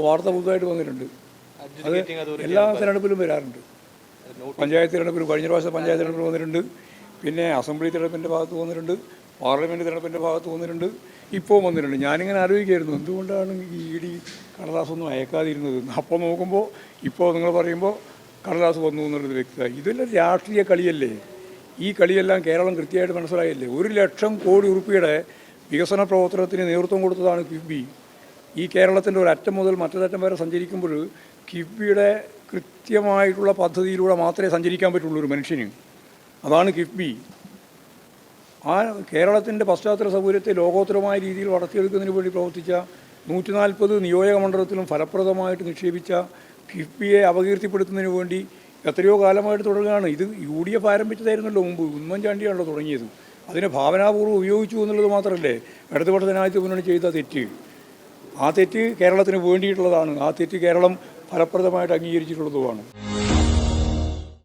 വാർത്ത പുതുതായിട്ട് വന്നിട്ടുണ്ട്. അത് എല്ലാ തിരഞ്ഞെടുപ്പിലും വരാറുണ്ട്. പഞ്ചായത്ത് തിരഞ്ഞെടുപ്പിൽ കഴിഞ്ഞ പ്രാവശ്യം പഞ്ചായത്ത് തിരഞ്ഞെടുപ്പിൽ വന്നിട്ടുണ്ട്, പിന്നെ അസംബ്ലി തിരഞ്ഞെടുപ്പിൻ്റെ ഭാഗത്ത് വന്നിട്ടുണ്ട്, പാർലമെൻറ്റ് തിരഞ്ഞെടുപ്പിൻ്റെ ഭാഗത്ത് വന്നിട്ടുണ്ട്, ഇപ്പോൾ വന്നിട്ടുണ്ട്. ഞാനിങ്ങനെ ആലോചിക്കായിരുന്നു എന്തുകൊണ്ടാണ് ഈ ഇ.ഡി. കടലാസൊന്നും അയക്കാതിരുന്നത്. അപ്പോൾ നോക്കുമ്പോൾ ഇപ്പോൾ നിങ്ങൾ പറയുമ്പോൾ കടലാസ് വന്നു എന്നുള്ളത് വ്യക്തമായി. ഇതെല്ലാം രാഷ്ട്രീയ കളിയല്ലേ? ഈ കളിയെല്ലാം കേരളം കൃത്യമായിട്ട് മനസ്സിലായില്ലേ? 1,00,000 കോടി രൂപയുടെ വികസന പ്രവർത്തനത്തിന് നേതൃത്വം കൊടുത്തതാണ് കിഫ്ബി. ഈ കേരളത്തിൻ്റെ ഒരറ്റം മുതൽ മറ്റൊരറ്റം വരെ സഞ്ചരിക്കുമ്പോൾ കിഫ്ബിയുടെ കൃത്യമായിട്ടുള്ള പദ്ധതിയിലൂടെ മാത്രമേ സഞ്ചരിക്കാൻ പറ്റുള്ളൂ ഒരു മനുഷ്യന്. അതാണ് കിഫ്ബി. ആ കേരളത്തിൻ്റെ പശ്ചാത്തല സൗകര്യത്തെ ലോകോത്തരമായ രീതിയിൽ വളർത്തിയെടുക്കുന്നതിന് വേണ്ടി പ്രവർത്തിച്ച 140 നിയോജക മണ്ഡലത്തിലും ഫലപ്രദമായിട്ട് നിക്ഷേപിച്ച കിഫ്ബിയെ അപകീർത്തിപ്പെടുത്തുന്നതിന് വേണ്ടി എത്രയോ കാലമായിട്ട് തുടങ്ങുകയാണ്. ഇത് UDF ആരംഭിച്ചതായിരുന്നല്ലോ മുമ്പ്, ഉമ്മൻചാണ്ടിയാണല്ലോ തുടങ്ങിയത്. അതിനെ ഭാവനാപൂർവ്വം ഉപയോഗിച്ചു എന്നുള്ളത് മാത്രമല്ലേ ഇടതുപക്ഷ ജനാധിപത്യ മുന്നണി ചെയ്ത തെറ്റ്. ആ തെറ്റ് കേരളത്തിന് വേണ്ടിയിട്ടുള്ളതാണ്. ആ തെറ്റ് കേരളം ഫലപ്രദമായിട്ട് അംഗീകരിച്ചിട്ടുള്ളതുമാണ്.